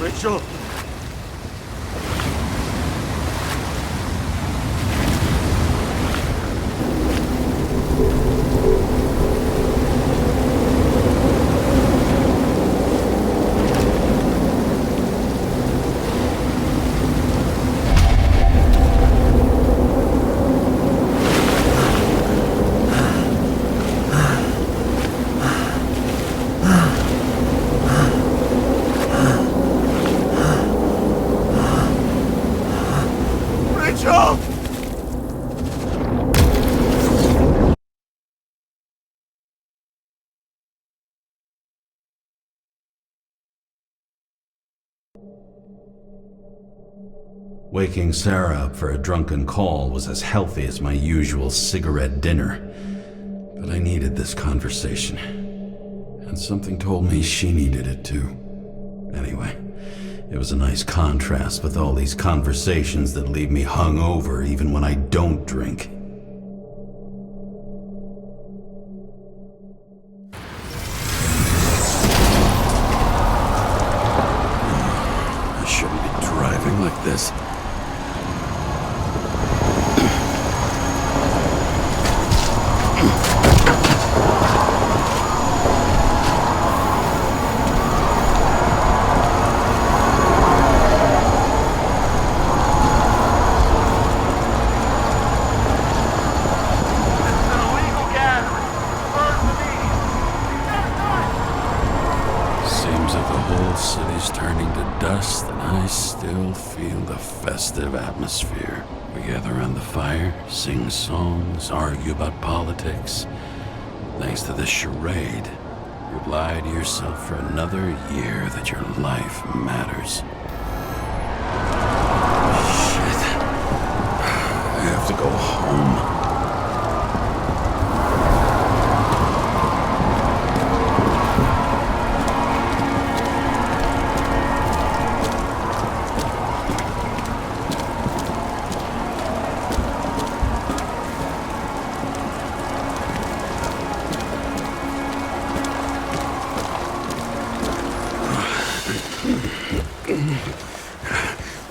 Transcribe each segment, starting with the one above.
Rachel! Waking Sarah up for a drunken call was as healthy as my usual cigarette dinner. But I needed this conversation. And something told me she needed it too. Anyway, it was a nice contrast with all these conversations that leave me hungover even when I don't drink. I shouldn't be driving like this. Festive atmosphere. We gather around the fire, sing songs, argue about politics. Thanks to this charade, you've lied to yourself for another year that your life matters. Shit. I have to go home.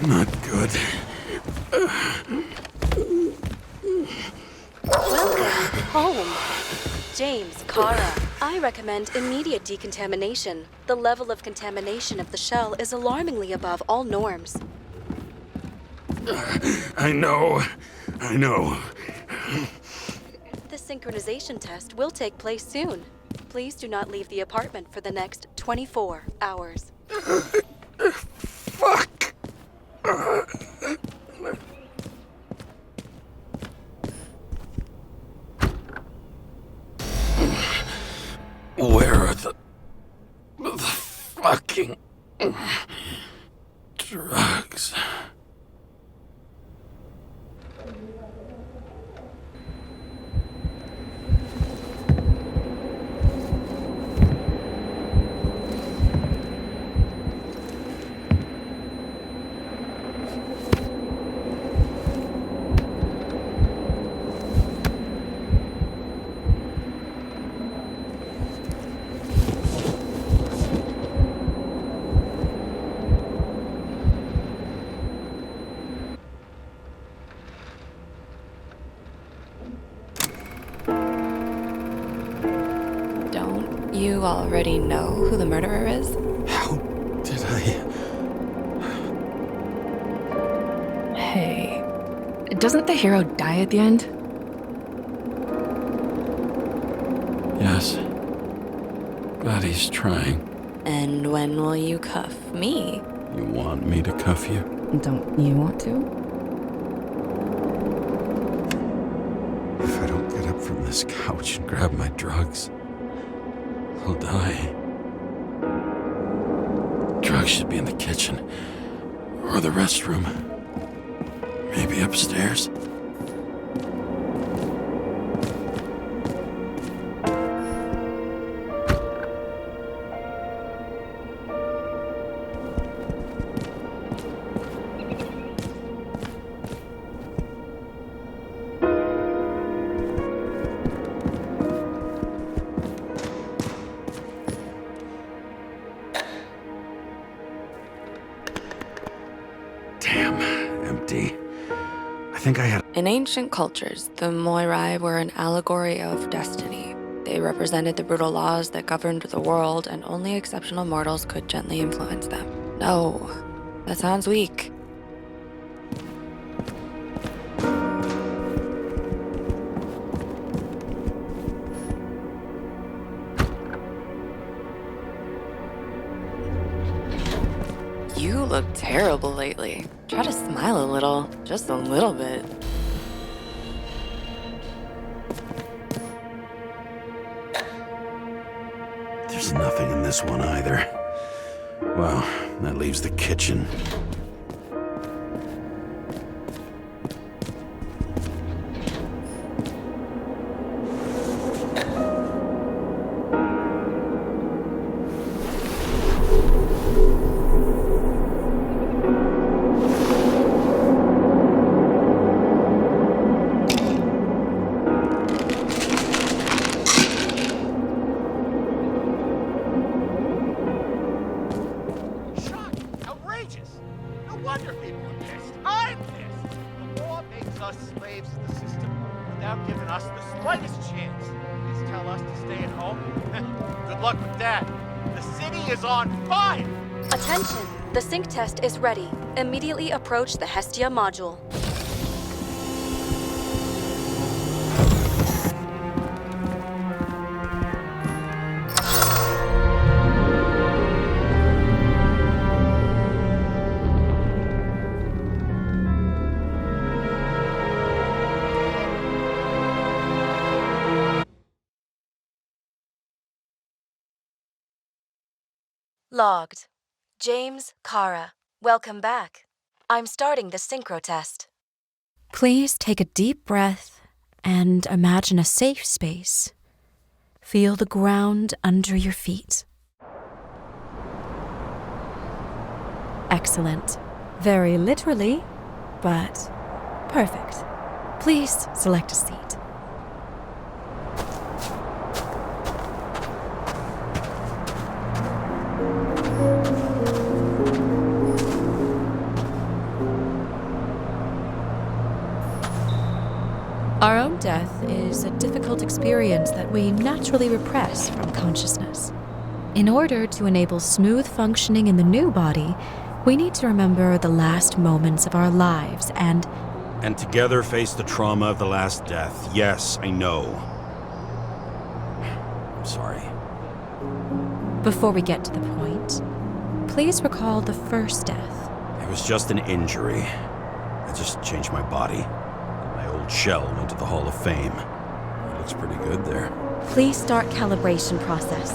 Not good. Welcome home. James, Kara, I recommend immediate decontamination. The level of contamination of the shell is alarmingly above all norms. I know. The synchronization test will take place soon. Please do not leave the apartment for the next 24 hours. Fuck! Where are the fucking drugs? You already know who the murderer is? How did I... Hey, doesn't the hero die at the end? Yes. Glad he's trying. And when will you cuff me? You want me to cuff you? Don't you want to? If I don't get up from this couch and grab my drugs, I'll die. Drugs should be in the kitchen. Or the restroom. Maybe upstairs. empty. I think I had... In ancient cultures, the Moirai were an allegory of destiny. They represented the brutal laws that governed the world, and only exceptional mortals could gently influence them. No, that sounds weak. You look terrible lately. Try to smile a little, just a little bit. There's nothing in this one either. Well, that leaves the kitchen. Attention! The sync test is ready. Immediately approach the Hestia module. Logged. James, Kara, welcome back. I'm starting the synchro test. Please take a deep breath and imagine a safe space. Feel the ground under your feet. Excellent. Very literally, but perfect. Please select a seat. Our own death is a difficult experience that we naturally repress from consciousness. In order to enable smooth functioning in the new body, we need to remember the last moments of our lives and together face the trauma of the last death. Yes, I know. I'm sorry. Before we get to the point, please recall the first death. It was just an injury. I just changed my body. My old shell went to the Hall of Fame. It looks pretty good there. Please start calibration process.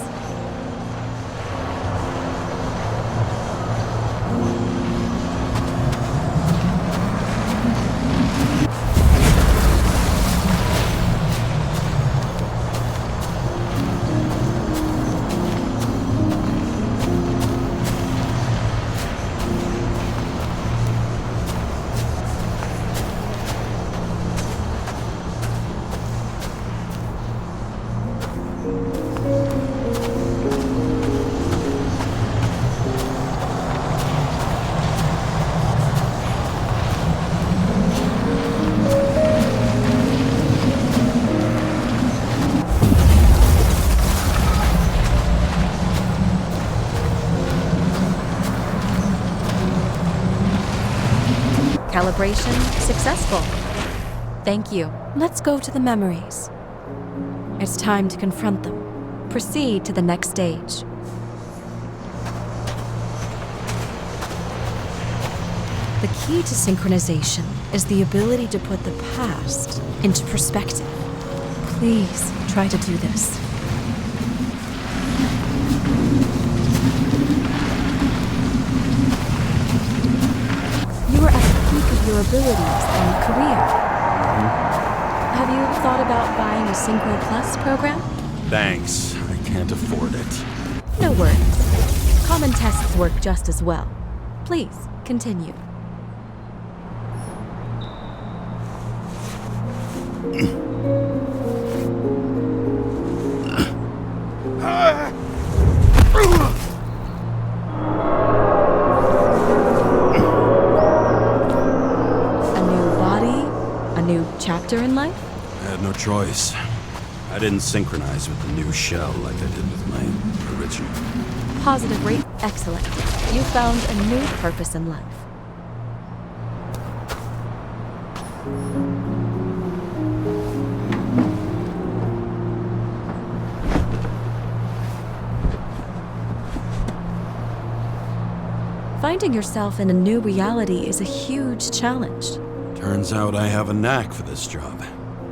Calibration successful. Thank you. Let's go to the memories. It's time to confront them. Proceed to the next stage. The key to synchronization is the ability to put the past into perspective. Please try to do this. You are at the peak of your abilities and career. Have you thought about buying a Synchro Plus program? Thanks. I can't afford it. No worries. Common tests work just as well. Please, continue. chapter in life? I had no choice. I didn't synchronize with the new shell like I did with my original. Positive rate, excellent. You found a new purpose in life. Finding yourself in a new reality is a huge challenge. Turns out I have a knack for this job.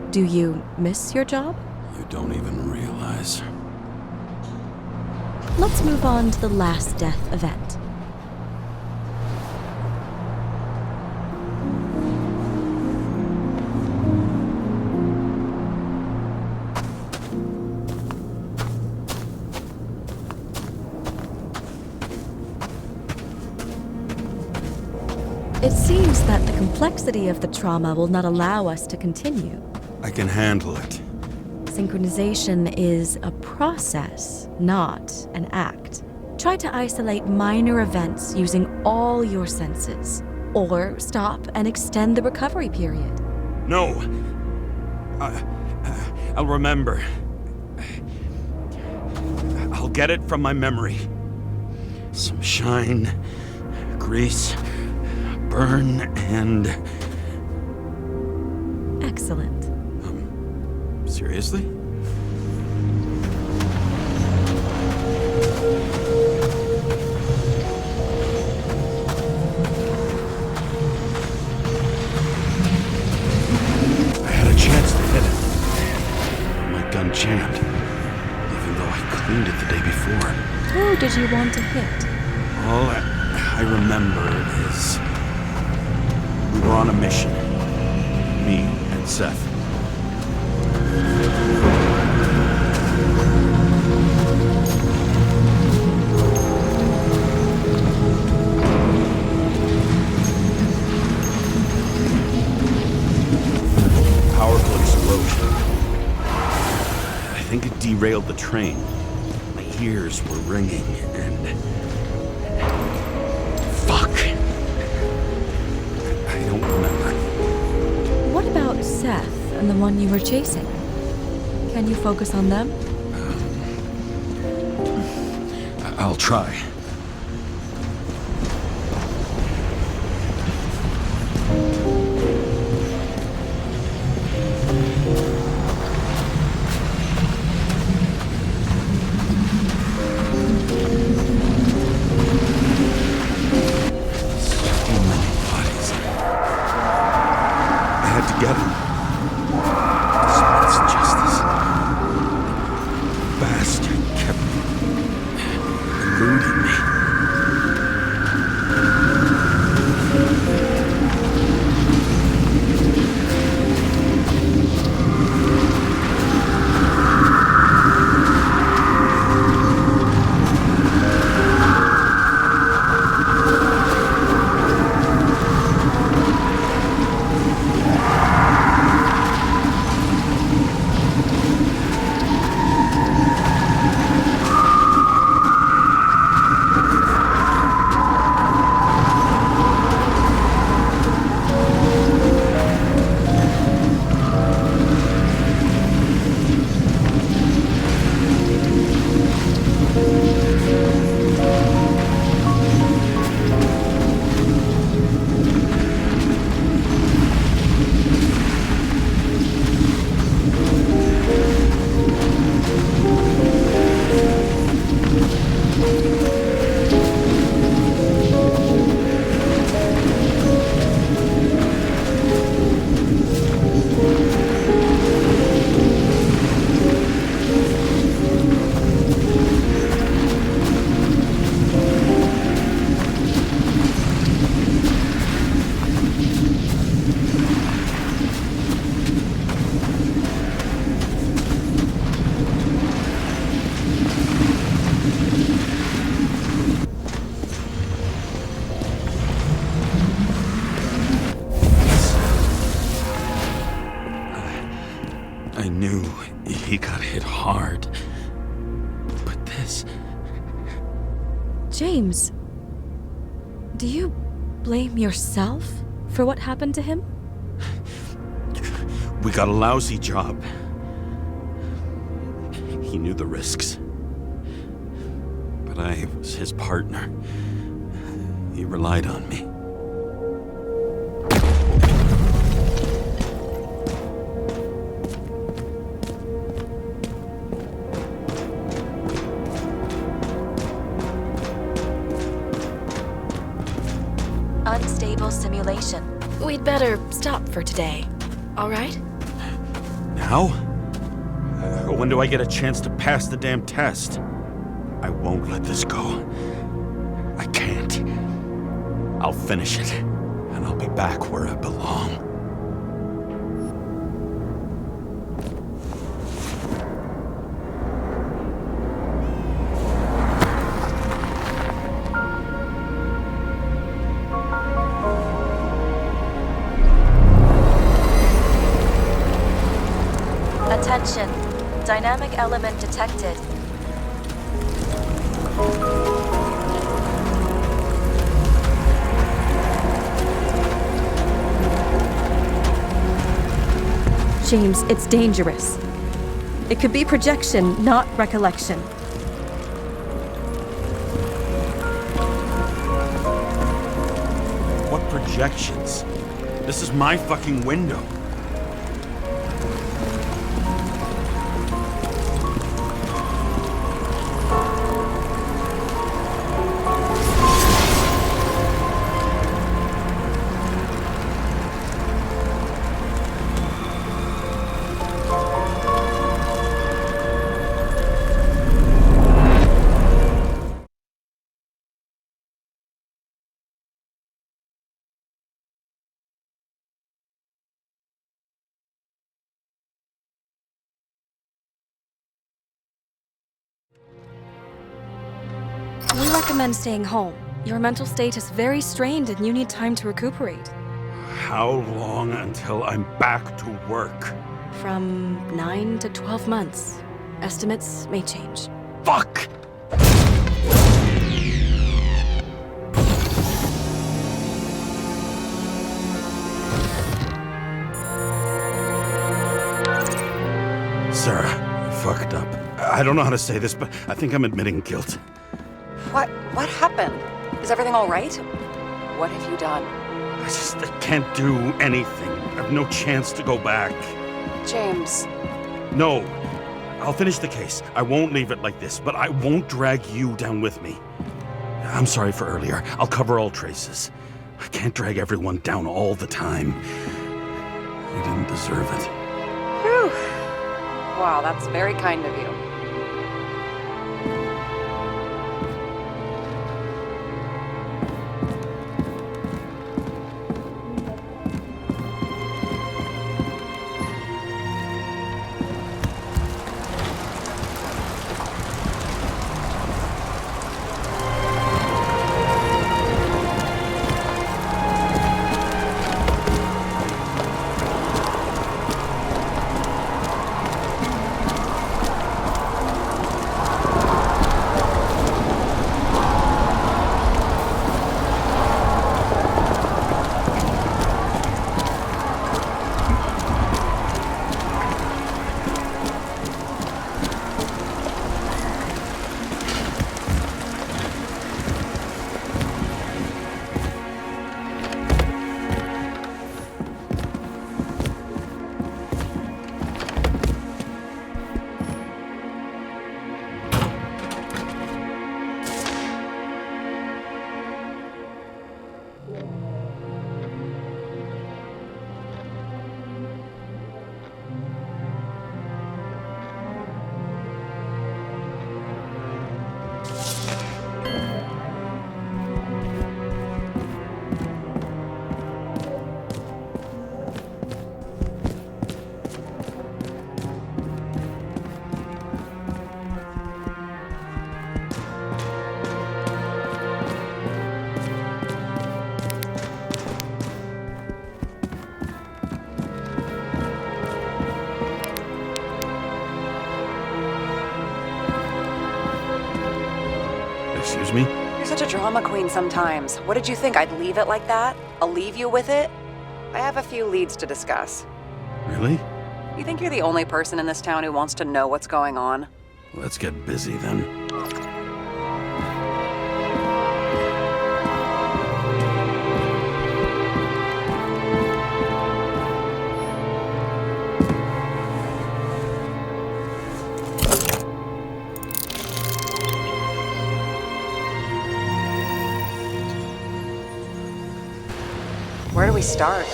Do you miss your job? You don't even realize. Let's move on to the last death event. It seems that the complexity of the trauma will not allow us to continue. I can handle it. Synchronization is a process, not an act. Try to isolate minor events using all your senses, or stop and extend the recovery period. No! I'll remember. I'll get it from my memory. Some shine, grease, burn, and... Excellent. Seriously? I had a chance to hit it. My gun jammed, even though I cleaned it the day before. Who did you want to hit? All I remember is we were on a mission. Me and Seth. Powerful explosion. I think it derailed the train. My ears were ringing and... Fuck! I don't remember. What about Seth and the one you were chasing? Can you focus on them? I'll try. I knew he got hit hard. But this... James, do you blame yourself for what happened to him? We got a lousy job. He knew the risks. But I was his partner. He relied on me. Unstable simulation. We'd better stop for today. All right? Now? When do I get a chance to pass the damn test? I won't let this go. I can't. I'll finish it, and I'll be back where I belong. Attention. Dynamic element detected. James, it's dangerous. It could be projection, not recollection. What projections? This is my fucking window. We recommend staying home. Your mental state is very strained and you need time to recuperate. How long until I'm back to work? From 9 to 12 months. Estimates may change. Fuck! Sarah, I fucked up. I don't know how to say this, but I think I'm admitting guilt. What happened? Is everything all right? What have you done? I can't do anything. I have no chance to go back. James. No. I'll finish the case. I won't leave it like this, but I won't drag you down with me. I'm sorry for earlier. I'll cover all traces. I can't drag everyone down all the time. We didn't deserve it. Whew. Wow, that's very kind of you. Excuse me? You're such a drama queen sometimes. What did you think? I'd leave it like that? I'll leave you with it? I have a few leads to discuss. Really? You think you're the only person in this town who wants to know what's going on? Let's get busy then. Where do we start?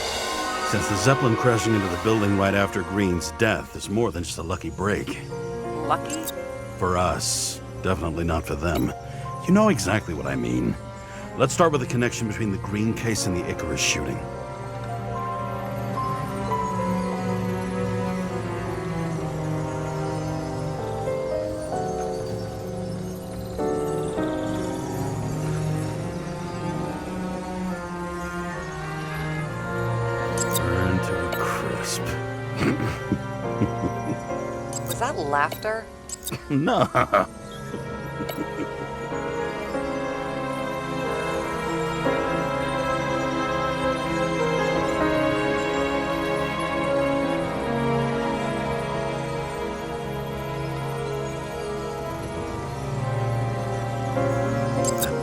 Since the Zeppelin crashing into the building right after Green's death is more than just a lucky break. Lucky? For us. Definitely not for them. You know exactly what I mean. Let's start with the connection between the Green case and the Icarus shooting. Burn to a crisp. Was that laughter? No. That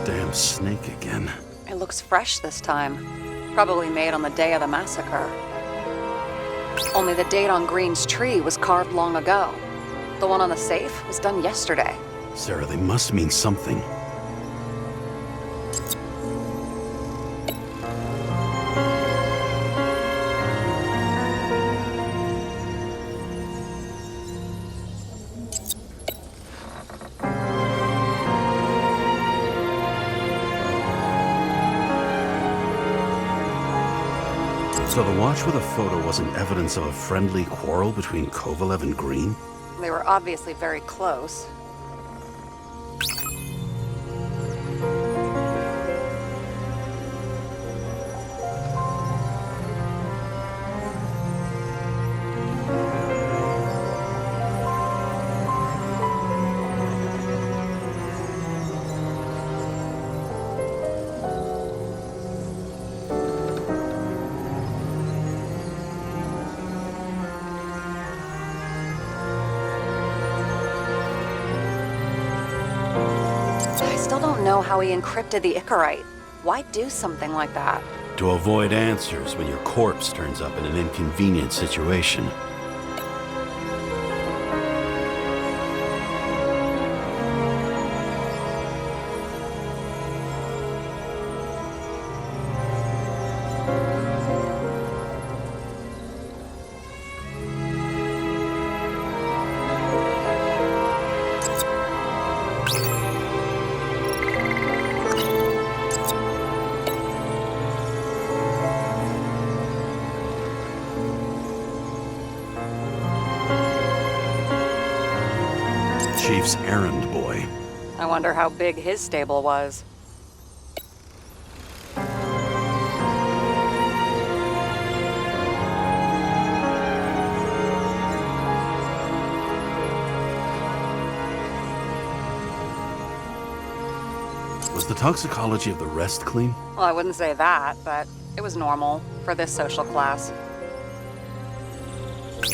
damn snake again. It looks fresh this time. Probably made on the day of the massacre. Only the date on Green's tree was carved long ago. The one on the safe was done yesterday. Sarah, they must mean something. So the watch with a photo wasn't evidence of a friendly quarrel between Kovalev and Green? They were obviously very close. I still don't know how he encrypted the Icarite. Why do something like that? To avoid answers when your corpse turns up in an inconvenient situation. Chief's errand boy. I wonder how big his stable was. Was the toxicology of the rest clean? Well, I wouldn't say that, but it was normal for this social class.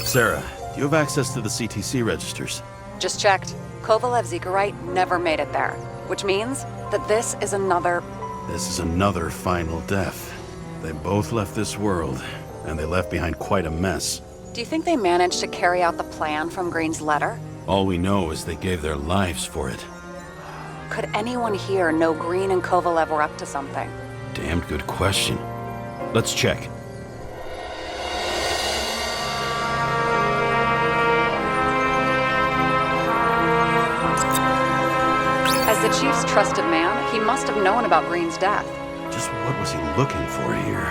Sarah, do you have access to the CTC registers? Just checked. Kovalev's Icarite never made it there, which means that this is another... This is another final death. They both left this world, and they left behind quite a mess. Do you think they managed to carry out the plan from Green's letter? All we know is they gave their lives for it. Could anyone here know Green and Kovalev were up to something? Damned good question. Let's check. As the chief's trusted man, he must have known about Green's death. Just what was he looking for here?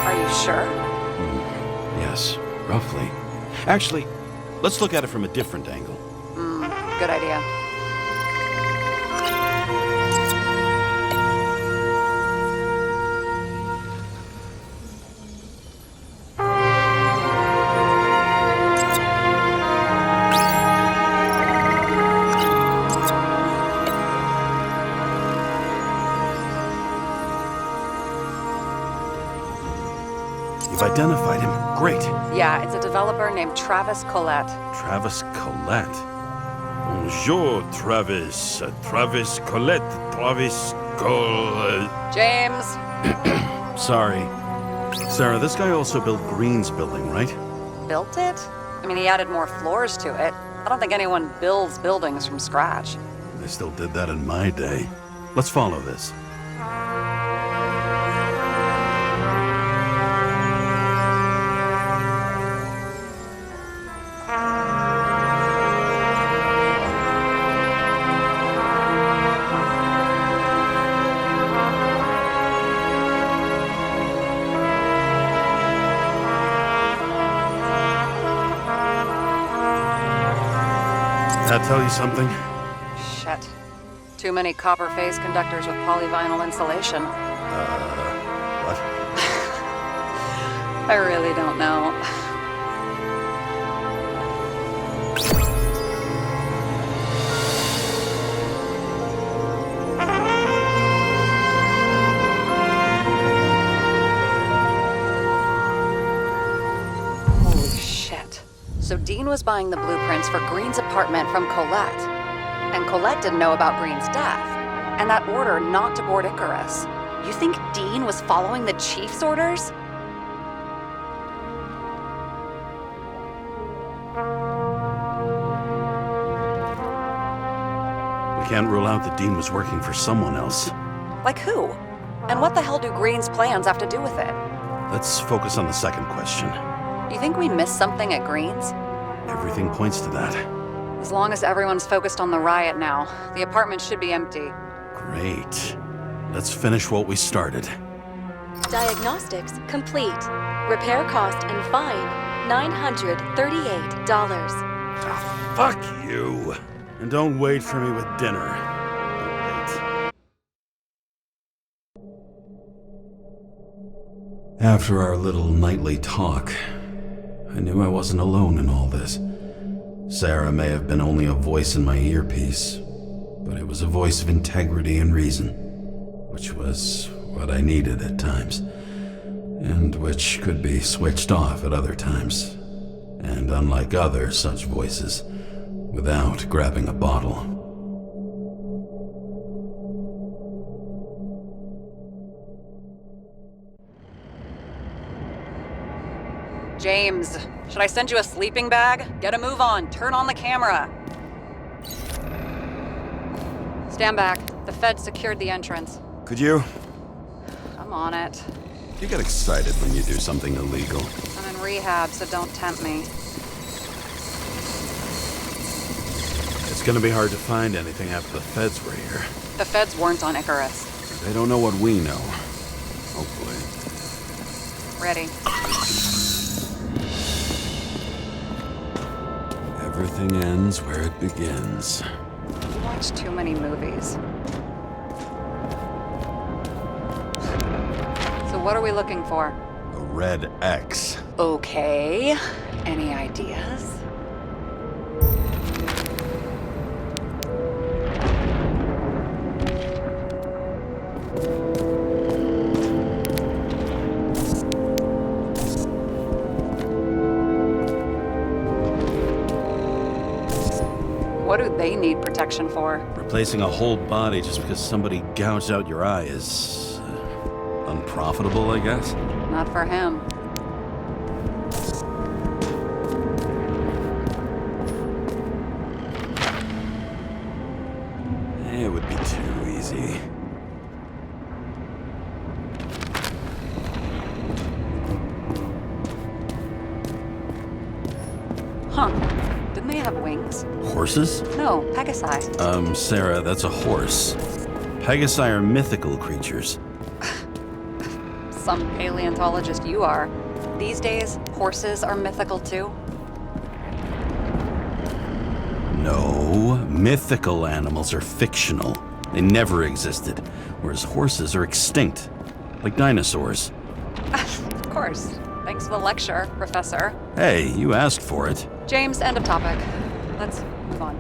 Are you sure? Yes, roughly. Actually, let's look at it from a different angle. Good idea. You've identified him. Great. Yeah, it's a developer named Travis Collette. Travis Collette. Bonjour, Travis. Travis Colette. Travis James! Sorry. Sarah, this guy also built Green's building, right? Built it? I mean, he added more floors to it. I don't think anyone builds buildings from scratch. They still did that in my day. Let's follow this. That tell you something? Shit. Too many copper phase conductors with polyvinyl insulation. What? I really don't know. Holy shit. So Dean was buying the blueprints for Green's apartment from Colette. And Colette didn't know about Green's death. And that order not to board Icarus. You think Dean was following the chief's orders? We can't rule out that Dean was working for someone else. Like who? And what the hell do Green's plans have to do with it? Let's focus on the second question. You think we missed something at Green's? Everything points to that. As long as everyone's focused on the riot now, the apartment should be empty. Great. Let's finish what we started. Diagnostics complete. Repair cost and fine $938. Fuck you. And don't wait for me with dinner. Late. After our little nightly talk, I knew I wasn't alone in all this. Sarah may have been only a voice in my earpiece, but it was a voice of integrity and reason, which was what I needed at times, and which could be switched off at other times, and unlike other such voices, without grabbing a bottle. James, should I send you a sleeping bag? Get a move on. Turn on the camera. Stand back. The Fed secured the entrance. Could you? I'm on it. You get excited when you do something illegal. I'm in rehab, so don't tempt me. It's gonna be hard to find anything after the feds were here. The Feds weren't on Icarus. They don't know what we know. Hopefully. Ready. Everything ends where it begins. You watch too many movies. So what are we looking for? A red X. Okay. Any ideas? What do they need protection for? Replacing a whole body just because somebody gouged out your eye is unprofitable, I guess. Not for him. It would be too easy. Huh. Didn't they have wings? Horses? No, Pegasi. Sarah, that's a horse. Pegasi are mythical creatures. Some paleontologist you are. These days, horses are mythical too. No, mythical animals are fictional. They never existed, whereas horses are extinct, like dinosaurs. Of course. Thanks for the lecture, Professor. Hey, you asked for it. James, end of topic. Let's move on.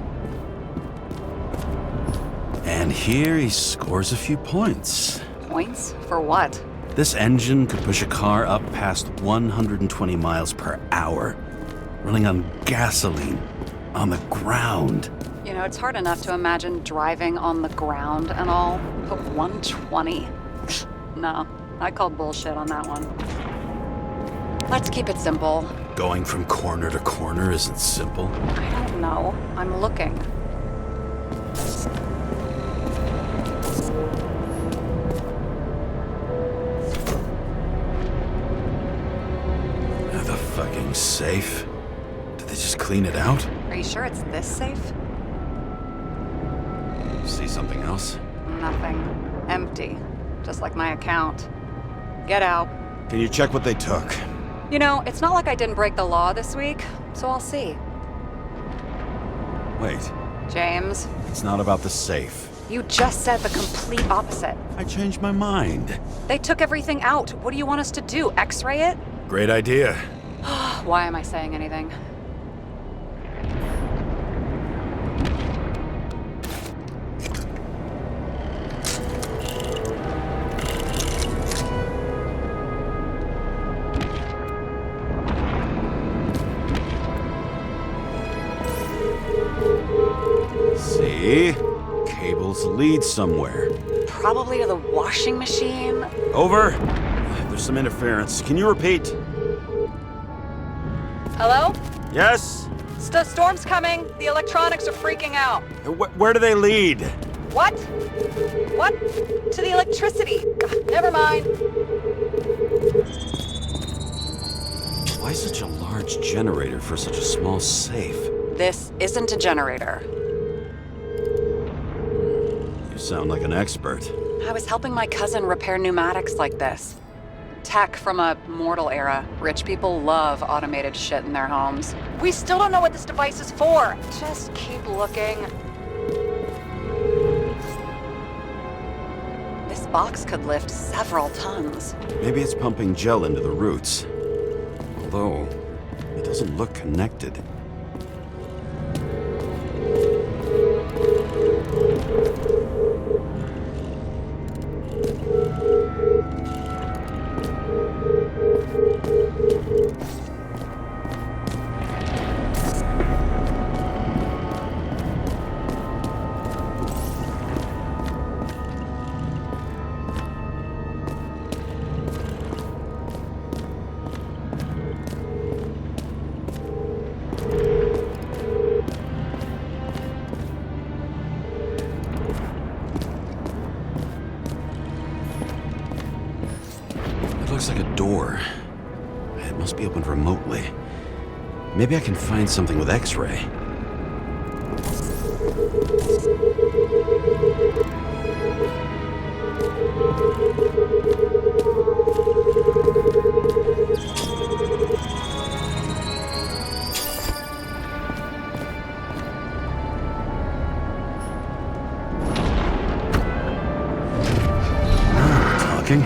And here he scores a few points. Points? For what? This engine could push a car up past 120 miles per hour, running on gasoline, on the ground. You know, it's hard enough to imagine driving on the ground and all, but 120? No, I call bullshit on that one. Let's keep it simple. Going from corner to corner isn't simple. I don't know. I'm looking. The fucking safe? Did they just clean it out? Are you sure it's this safe? See something else? Nothing. Empty. Just like my account. Get out. Can you check what they took? You know, it's not like I didn't break the law this week, so I'll see. Wait, James, it's not about the safe. you just said the complete opposite. I changed my mind. They took everything out. What do you want us to do? X-ray it? Great idea. Why am I saying anything? See? Cables lead somewhere. Probably to the washing machine. Over. There's some interference. Can you repeat? Hello? Yes? Storm's coming. The electronics are freaking out. Where do they lead? What? What? To the electricity. Never mind. Why such a large generator for such a small safe? This isn't a generator. You sound like an expert. I was helping my cousin repair pneumatics like this. Tech from a mortal era. Rich people love automated shit in their homes. We still don't know what this device is for. Just keep looking. This box could lift several tons. Maybe it's pumping gel into the roots. Although, it doesn't look connected. It looks like a door. It must be opened remotely. Maybe I can find something with X-ray. Talking.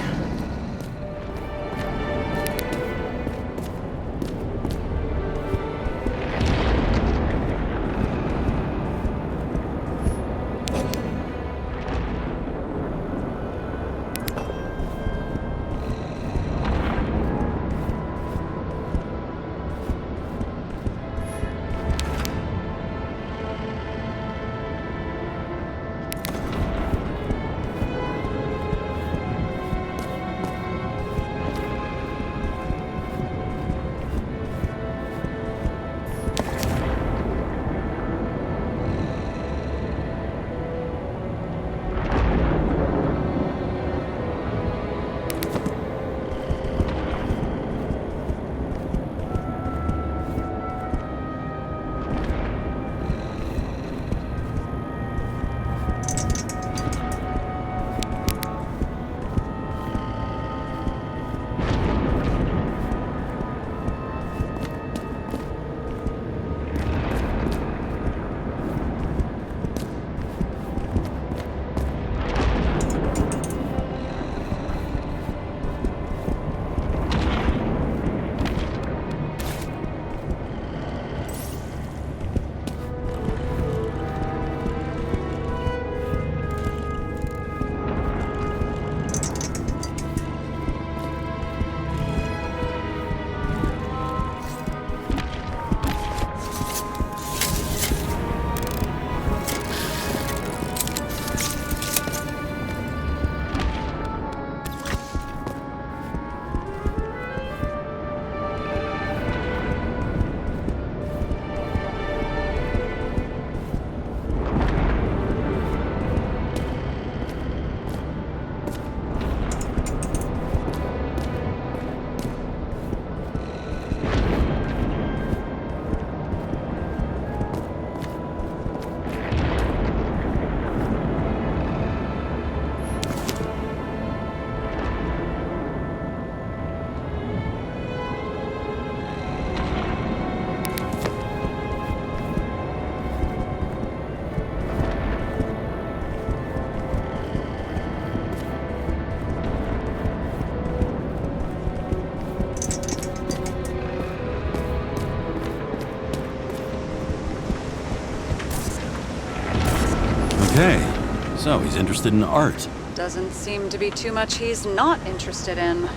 So, he's interested in art. Doesn't seem to be too much he's not interested in.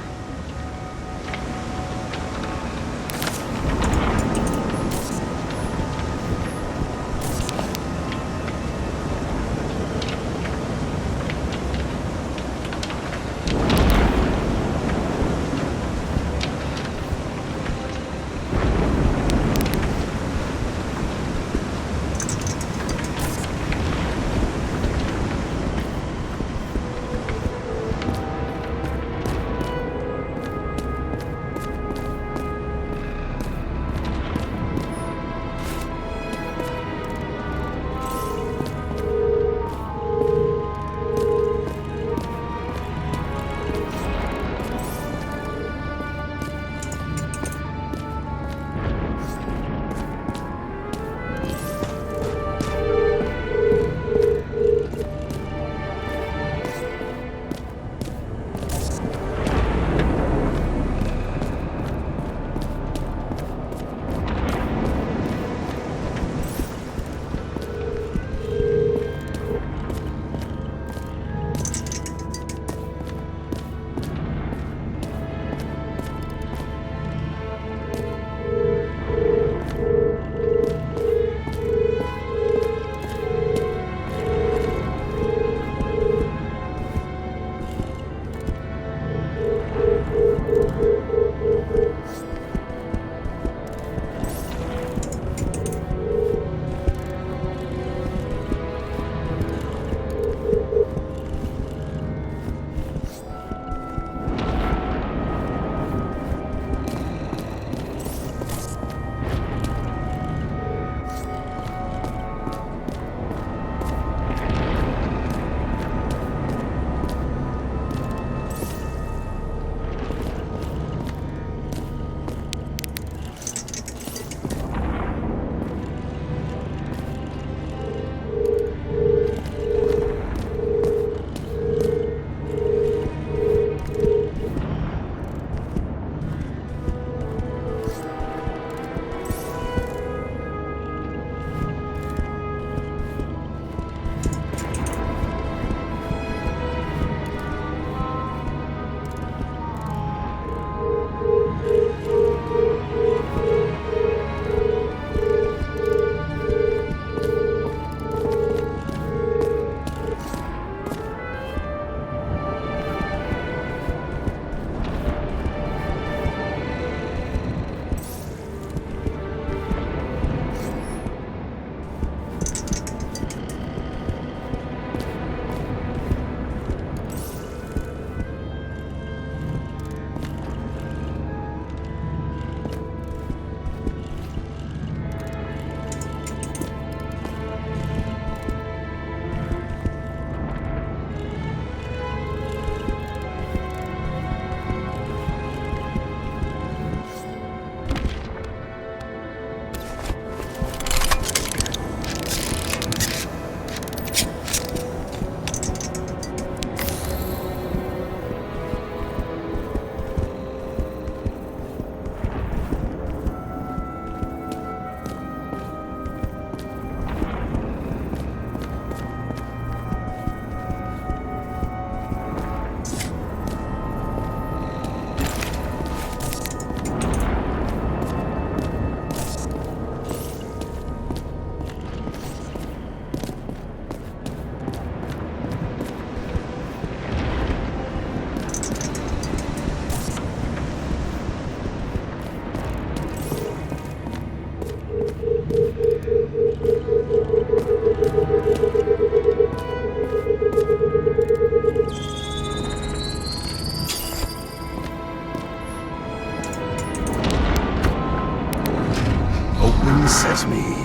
Sesame.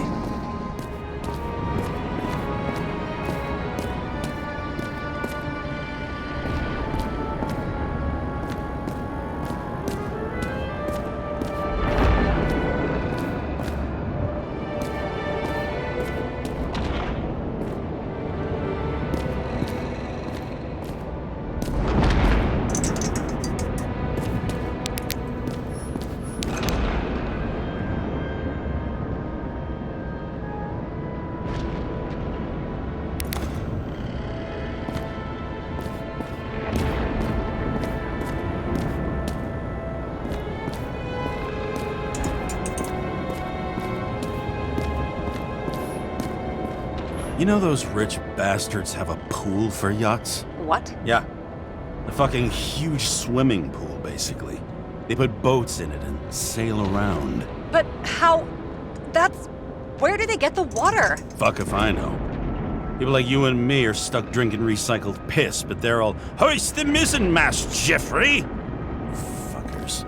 You know those rich bastards have a pool for yachts? What? Yeah. A fucking huge swimming pool, basically. They put boats in it and sail around. But how? That's... Where do they get the water? Fuck if I know. People like you and me are stuck drinking recycled piss, but they're all, "Hoist the mizzenmast, Jeffrey!" Fuckers.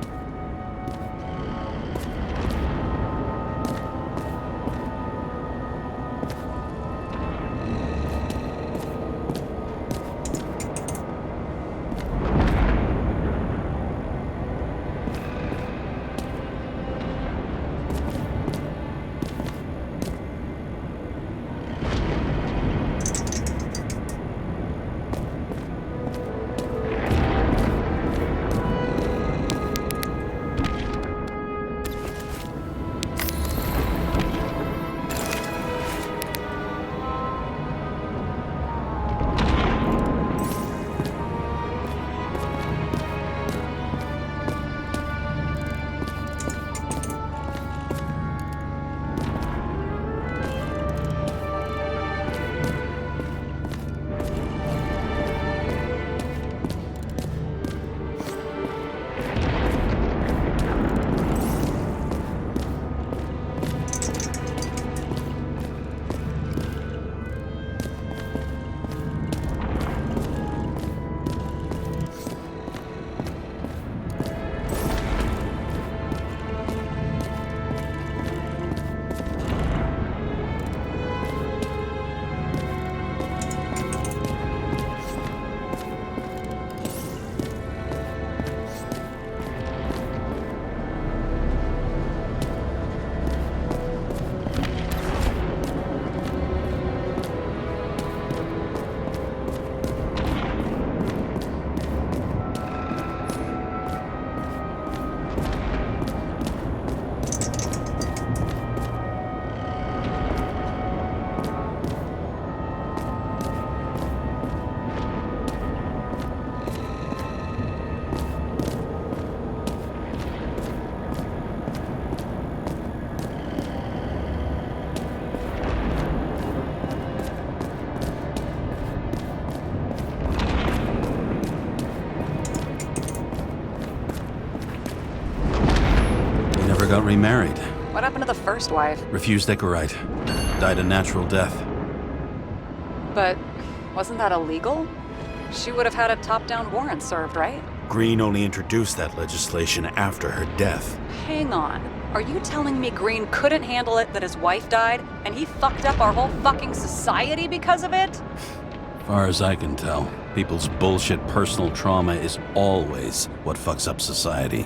Got remarried. What happened to the first wife? Refused Icarite. Died a natural death. But wasn't that illegal? She would have had a top-down warrant served, right? Green only introduced that legislation after her death. Hang on. Are you telling me Green couldn't handle it that his wife died, and he fucked up our whole fucking society because of it? Far as I can tell, people's bullshit personal trauma is always what fucks up society.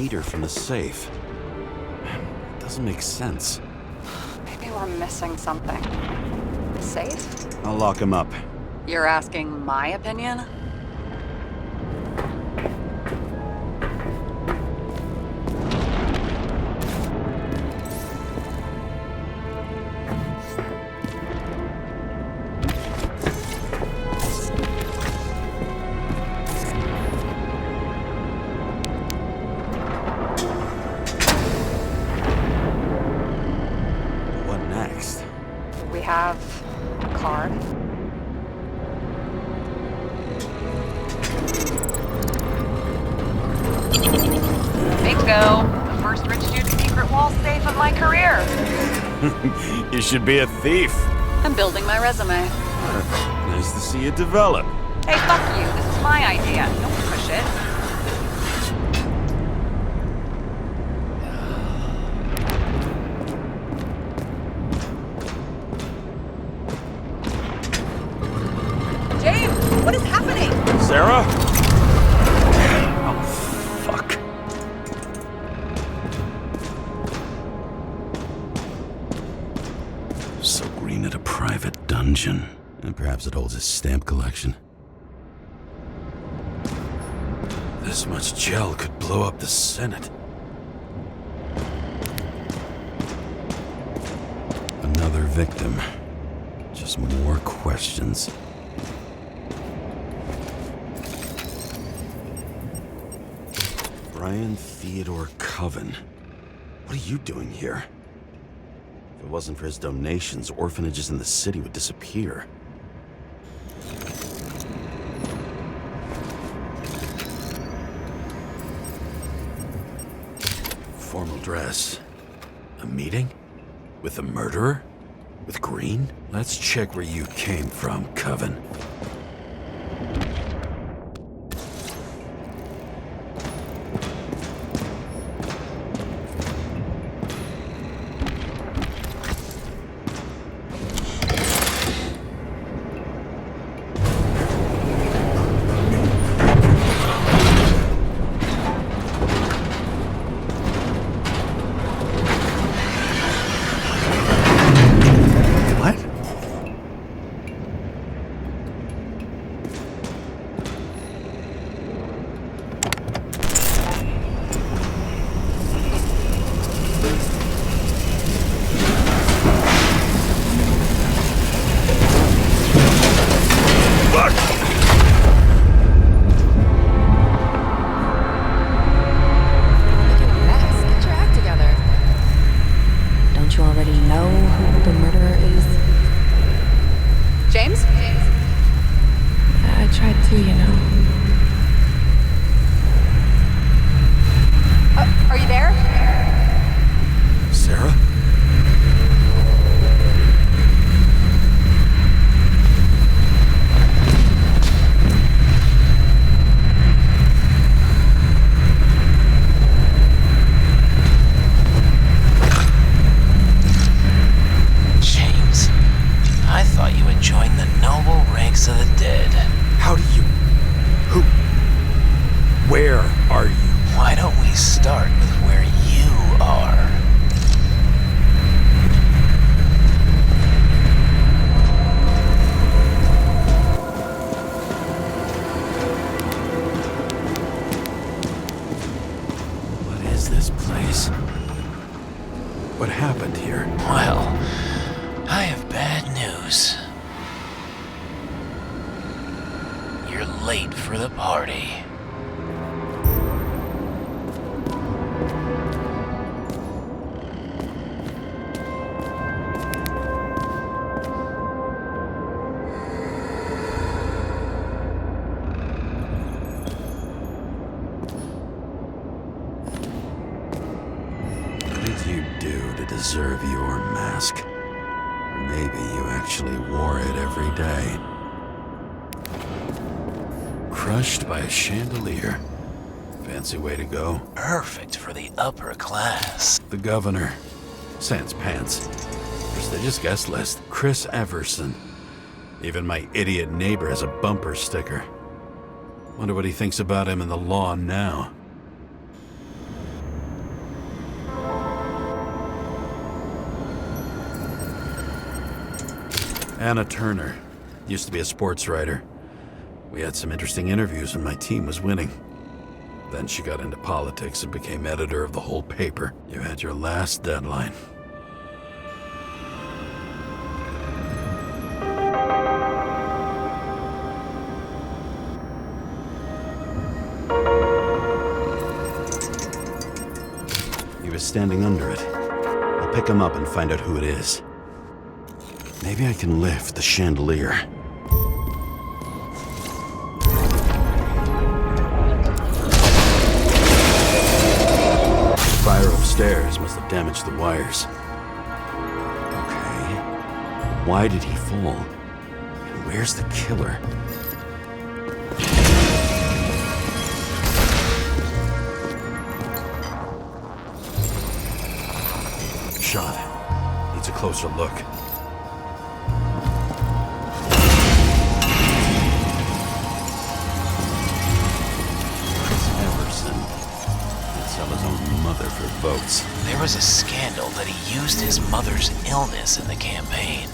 meter from the safe. It doesn't make sense. Maybe we're missing something. The safe? I'll lock him up. You're asking my opinion? What next? We have a card. Bingo! The first rich dude's secret wall safe of my career. You should be a thief. I'm building my resume. Nice to see you develop. Hey, fuck you. This is my idea. Don't push it. James, what is happening? Sarah? Oh, fuck. So Green at a private dungeon. And perhaps it holds his stamp collection. This much gel could blow up the Senate. Another victim. Just more questions. Brian Theodore Coven. What are you doing here? If it wasn't for his donations, orphanages in the city would disappear. Formal dress. A meeting? With a murderer? With Green? Let's check where you came from, Coven. Are you there? Sarah? James, I thought you had joined the noble ranks of the dead. How do you... Who... Where are you? Why don't we start with where you are? What is this place? What happened here? Well, I have bad news. You're late for the party. What did you do to deserve your mask? Or maybe you actually wore it every day. Crushed by a chandelier. Fancy way to go. Perfect for the upper class. The governor. Sans pants. Prestigious guest list. Chris Everson. Even my idiot neighbor has a bumper sticker. Wonder what he thinks about him in the law now. Anna Turner. Used to be a sports writer. We had some interesting interviews when my team was winning. Then she got into politics and became editor of the whole paper. You had your last deadline. He was standing under it. I'll pick him up and find out who it is. Maybe I can lift the chandelier. The fire upstairs must have damaged the wires. Okay. Why did he fall? And where's the killer? Shot. Needs a closer look. For votes. There was a scandal that he used his mother's illness in the campaign.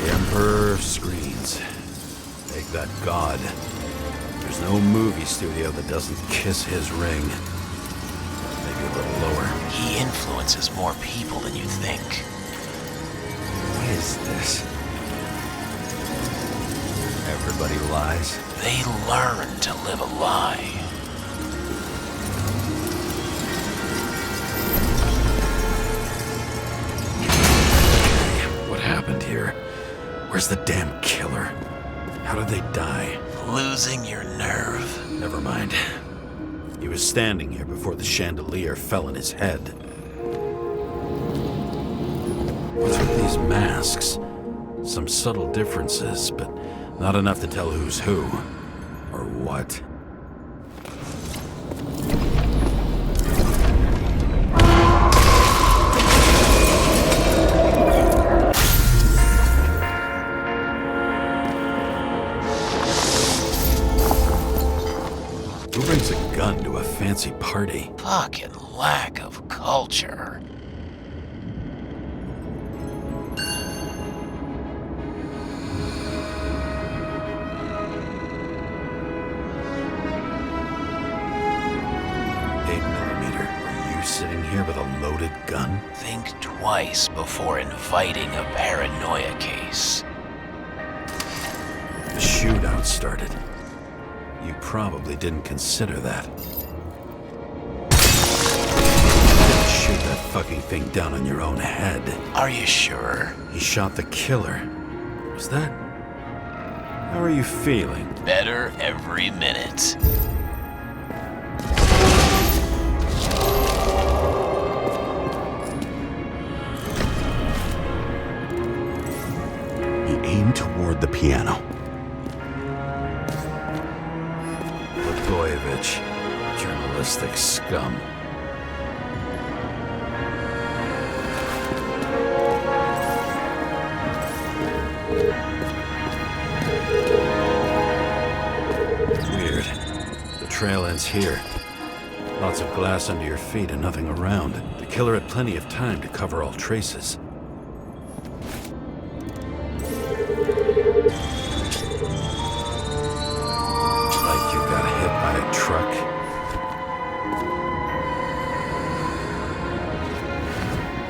The Emperor of Screens. Make that god. There's no movie studio that doesn't kiss his ring. Maybe a little lower. He influences more people than you think. What is this? Everybody lies. They learn to live a lie. Here. Where's the damn killer? How did they die? Losing your nerve. Never mind. He was standing here before the chandelier fell in his head. What's with these masks? Some subtle differences, but not enough to tell who's who. Or what. Fancy party. Fucking lack of culture. Are you sitting here with a loaded gun? Think twice before inviting a paranoia case. The shootout started. You probably didn't consider that. Shoot that fucking thing down on your own head. Are you sure? He shot the killer. Was that... How are you feeling? Better every minute. He aimed toward the piano. Blagojevich, journalistic scum. Weird. The trail ends here. Lots of glass under your feet and nothing around. The killer had plenty of time to cover all traces. Like you got hit by a truck.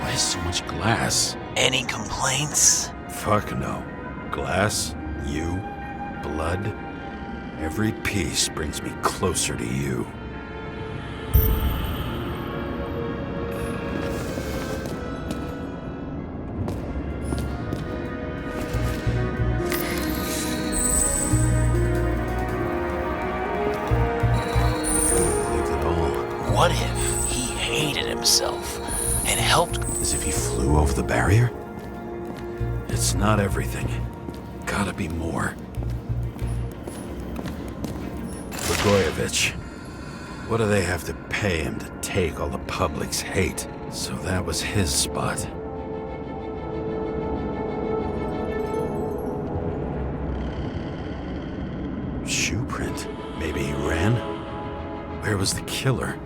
Why so much glass? Any complaints? Fuck no. Glass, you, blood. Every piece brings me closer to you. What if he hated himself and helped? As if he flew over the barrier? It's not everything. Gotta be more. Blagojevich. What do they have to pay him to take all the public's hate? So that was his spot. Shoe print. Maybe he ran? Where was the killer?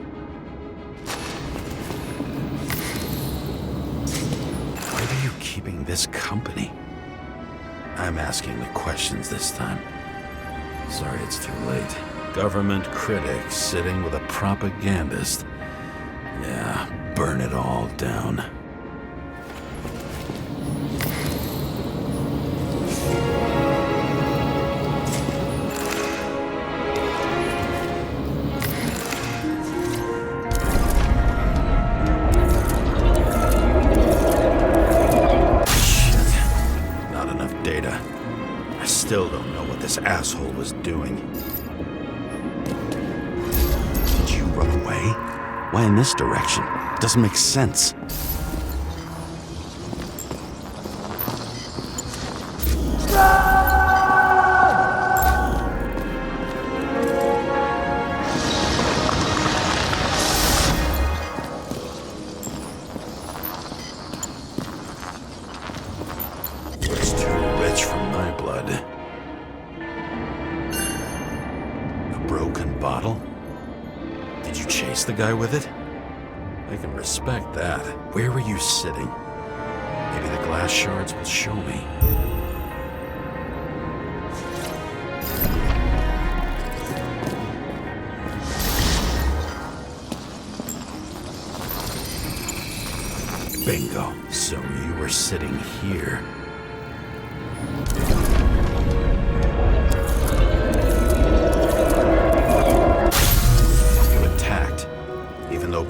Why do you keeping this company? I'm asking the questions this time. Sorry it's too late. Government critic sitting with a propagandist. Yeah, burn it all down. Still don't know what this asshole was doing. Did you run away? Why in this direction? Doesn't make sense. It's too rich for my blood. Broken bottle? Did you chase the guy with it? I can respect that. Where were you sitting? Maybe the glass shards will show me. Bingo. So you were sitting here.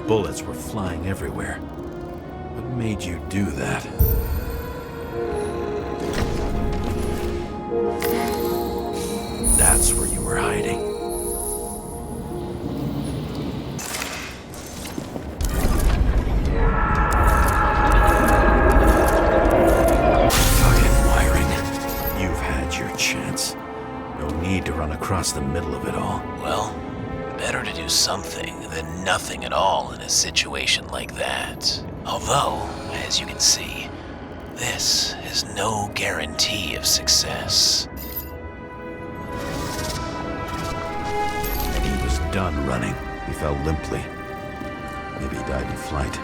Bullets were flying everywhere. What made you do that? That's where you were hiding. Fucking wiring. You've had your chance. No need to run across the middle of it all. Well, better to do something than nothing at all in a situation like that. Although, as you can see, this is no guarantee of success. He was done running. He fell limply. Maybe he died in flight.